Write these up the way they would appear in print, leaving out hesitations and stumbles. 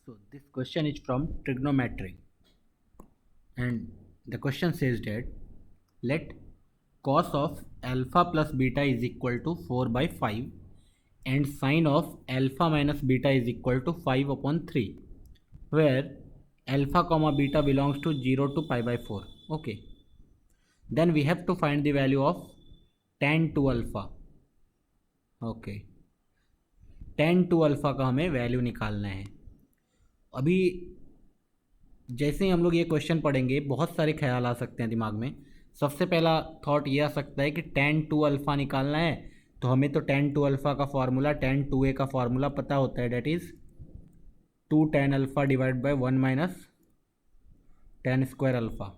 So this question is from trigonometry, and the question says that let cos of alpha plus beta is equal to 4 by 5 and sine of alpha minus beta is equal to 5 upon 3, where alpha comma beta belongs to 0 to pi by 4. Okay, then we have to find the value of tan 2 alpha. Okay, tan 2 alpha का हमें value निकालना है। अभी जैसे ही हम लोग ये question पढ़ेंगे बहुत सारे ख्याल आ सकते हैं दिमाग में। सबसे पहला थॉट ये आ सकता है कि tan 2 अल्फ़ा निकालना है, तो हमें तो tan 2 अल्फ़ा का फार्मूला tan 2a का फार्मूला पता होता है, that is 2 tan alpha divide by 1 minus tan square alpha.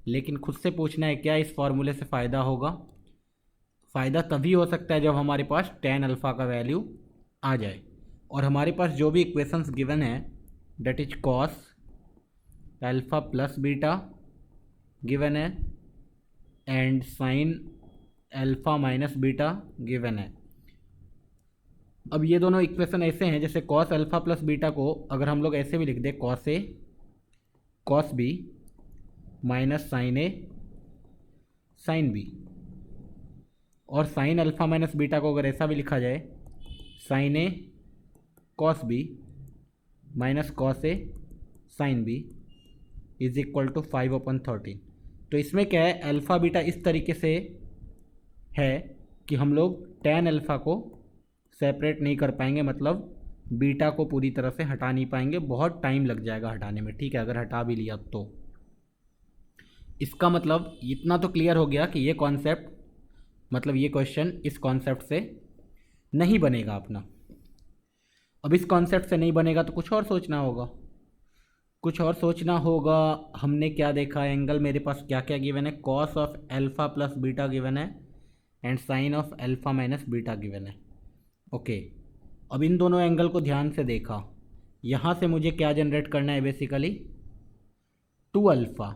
लेकिन खुद से पूछना है क्या इस फार्मूले से फ़ायदा होगा। फ़ायदा तभी हो सकता है जब हमारे पास tan अल्फ़ा का वैल्यू आ जाए, और हमारे पास जो भी इक्वेशंस गिवन है that is cos alpha plus beta given है and sine alpha minus beta given है। अब ये दोनों इक्वेशन ऐसे हैं जैसे कॉस अल्फ़ा प्लस बीटा को अगर हम लोग ऐसे भी लिख दें cos A cos B minus sine A sine B, और साइन अल्फ़ा माइनस बीटा को अगर ऐसा भी लिखा जाए sine A cos B minus cos A sine B is equal to 5/13। तो इसमें क्या है, अल्फ़ा बीटा इस तरीके से है कि हम लोग tan अल्फ़ा को सेपरेट नहीं कर पाएंगे, मतलब बीटा को पूरी तरह से हटा नहीं पाएंगे, बहुत टाइम लग जाएगा हटाने में। ठीक है, अगर हटा भी लिया तो इसका मतलब इतना तो क्लियर हो गया कि ये कॉन्सेप्ट मतलब ये क्वेश्चन इस कॉन्सेप्ट से नहीं बनेगा अपना। अब इस कॉन्सेप्ट से नहीं बनेगा तो कुछ और सोचना होगा, कुछ और सोचना होगा। हमने क्या देखा, एंगल मेरे पास क्या क्या गिवन है, cos of alpha plus beta given है and sine of alpha minus beta given है। ओके, अब इन दोनों एंगल को ध्यान से देखा, यहाँ से मुझे क्या जनरेट करना है, बेसिकली 2 अल्फ़ा।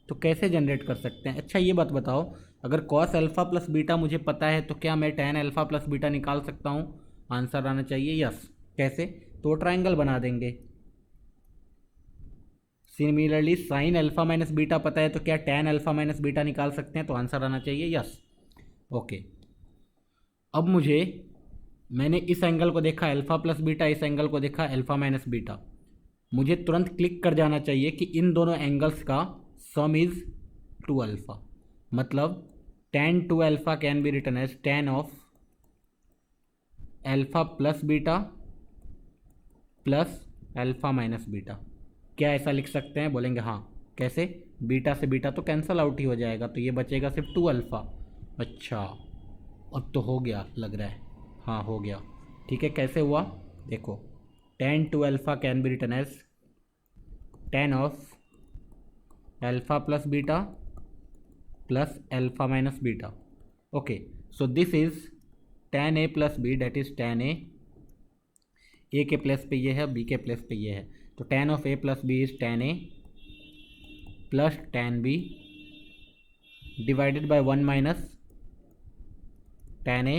तो कैसे जनरेट कर सकते हैं। अच्छा ये बात बताओ, अगर कॉस अल्फ़ा प्लस बीटा मुझे पता है तो क्या मैं tan अल्फ़ा प्लस बीटा निकाल सकता हूँ। आंसर आना चाहिए यस। कैसे, तो ट्राइंगल बना देंगे। Similarly sign alpha minus beta पता है तो क्या tan अल्फ़ा माइनस बीटा निकाल सकते हैं, तो आंसर आना चाहिए यस। ओके, अब मैंने इस एंगल को देखा अल्फ़ा प्लस बीटा, इस एंगल को देखा अल्फ़ा माइनस बीटा, मुझे तुरंत क्लिक कर जाना चाहिए कि इन दोनों एंगल्स का सम इज़ 2 अल्फ़ा। मतलब tan 2 alpha can be written as tan of alpha plus beta plus alpha minus beta. क्या ऐसा लिख सकते हैं, बोलेंगे हाँ। कैसे, बीटा से बीटा तो कैंसल आउट ही हो जाएगा, तो ये बचेगा सिर्फ 2 अल्फ़ा। अच्छा, अब तो हो गया लग रहा है, हाँ हो गया। ठीक है, कैसे हुआ देखो, tan 2 alpha can be written as tan of alpha plus beta plus alpha minus beta. Okay, so this is tan a plus B, that is tan A के प्लेस पे ये है, बी के प्लेस पे ये है, तो tan of a plus B is tan a plus tan b divided by 1 minus tan a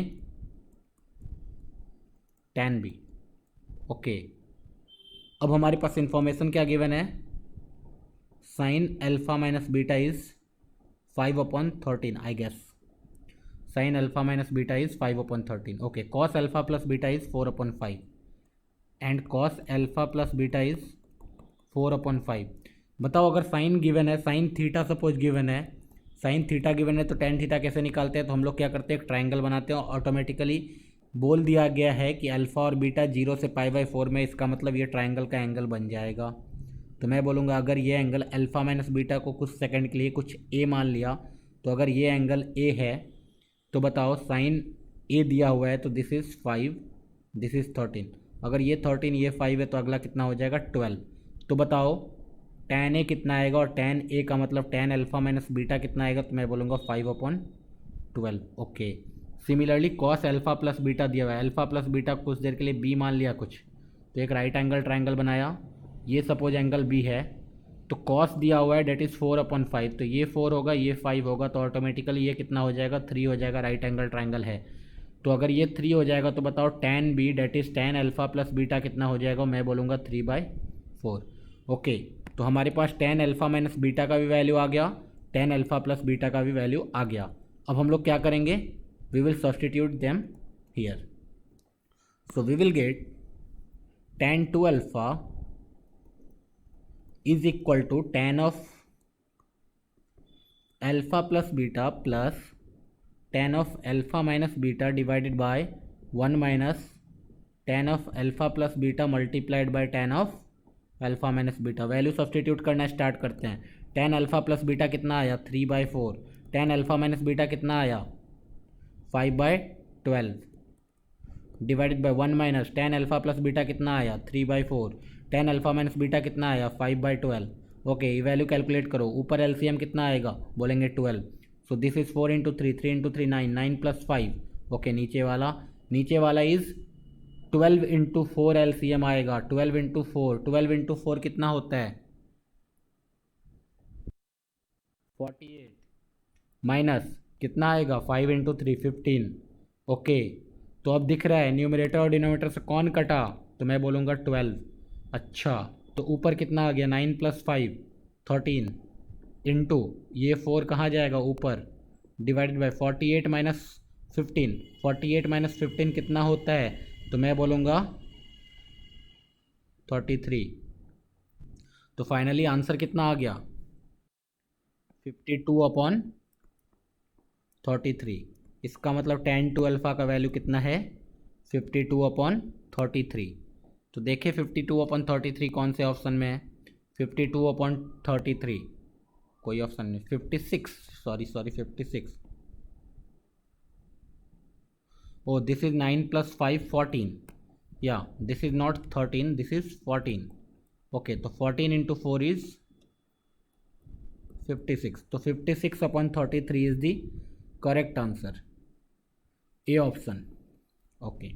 tan b। Okay, अब हमारे पास इंफॉर्मेशन क्या गिवन है, sine alpha minus beta is 5/13 I guess. Sine alpha minus beta is 5/13। Okay, cos alpha plus beta is 4/5 and cos alpha plus beta is 4/5। बताओ अगर sine given है, sine theta suppose given है, sine theta given है तो tan theta कैसे निकालते हैं, तो हम लोग क्या करते हैं, एक ट्राइंगल बनाते हैं। ऑटोमेटिकली बोल दिया गया है कि अल्फ़ा और बीटा 0 से π/4 में, इसका मतलब ये ट्राइंगल का एंगल बन जाएगा। तो मैं बोलूँगा अगर ये एंगल अल्फ़ा माइनस बीटा को कुछ सेकंड के लिए कुछ ए मान लिया, तो अगर ये एंगल ए है तो बताओ साइन ए दिया हुआ है तो दिस इज़ 5, दिस इज़ 13। अगर ये 13 ये 5 है तो अगला कितना हो जाएगा 12। तो बताओ tan ए कितना आएगा, और tan ए का मतलब tan अल्फ़ा माइनस बीटा कितना आएगा, तो मैं बोलूँगा 5/12। Okay, similarly cos alpha plus beta दिया हुआ है, अल्फ़ा प्लस बीटा कुछ देर के लिए बी मान लिया कुछ, तो एक राइट एंगल ट्राइंगल बनाया, ये सपोज एंगल बी है, तो कॉस दिया हुआ है डेट इज़ 4/5, तो ये 4 होगा ये 5 होगा, तो ऑटोमेटिकली ये कितना हो जाएगा 3 हो जाएगा, राइट एंगल ट्राइंगल है। तो अगर ये 3 हो जाएगा तो बताओ tan b that is tan alpha plus beta कितना हो जाएगा, मैं बोलूँगा 3/4। ओके, तो हमारे पास tan अल्फ़ा माइनस बीटा का भी वैल्यू आ गया, tan अल्फ़ा प्लस बीटा का भी वैल्यू आ गया। अब हम लोग क्या करेंगे, we will substitute them here. So we will get tan 2 alpha is equal to tan of alpha plus beta plus tan of alpha minus beta divided by 1 minus tan of alpha plus beta multiplied by tan of alpha minus beta. Value substitute करना start करते हैं। tan alpha plus beta कितना आया, 3/4। tan alpha minus beta कितना आया, 5/12 divided by 1 minus tan alpha plus beta कितना आया, 3/4। tan alpha minus beta कितना आया, 5/12। ओके, ये वैल्यू कैलकुलेट करो। ऊपर एलसीएम कितना आएगा, बोलेंगे 12। सो this is 4 into 3, 3 into 3 9, 9 plus 5। Okay, नीचे वाला इज 12 इंटू 4 एलसीएम आएगा। 12 इंटू 4, 12 इंटू 4 कितना होता है, 48। माइनस कितना आएगा, 5 इंटू 3 15। ओके, तो अब दिख रहा है न्यूमरेटर और डिनोमिनेटर से कौन कटा, तो मैं बोलूँगा 12। अच्छा, तो ऊपर कितना आ गया, 9 प्लस 5 13 इंटू ये 4 कहाँ जाएगा ऊपर, डिवाइडेड बाय 48 माइनस 15। 48 माइनस 15 कितना होता है, तो मैं बोलूँगा 33। तो फाइनली आंसर कितना आ गया, 52/33। इसका मतलब tan 2 अल्फ़ा का वैल्यू कितना है, 52/33। तो देखिए 52/33 कौन से ऑप्शन में है, 52/33 कोई ऑप्शन नहीं, 56, sorry 56। Oh this is 9 plus 5 14, या this is not 13, this is 14। Okay, तो 14 इंटू 4 इज 56। तो 56/33 is the correct answer, A option. Okay.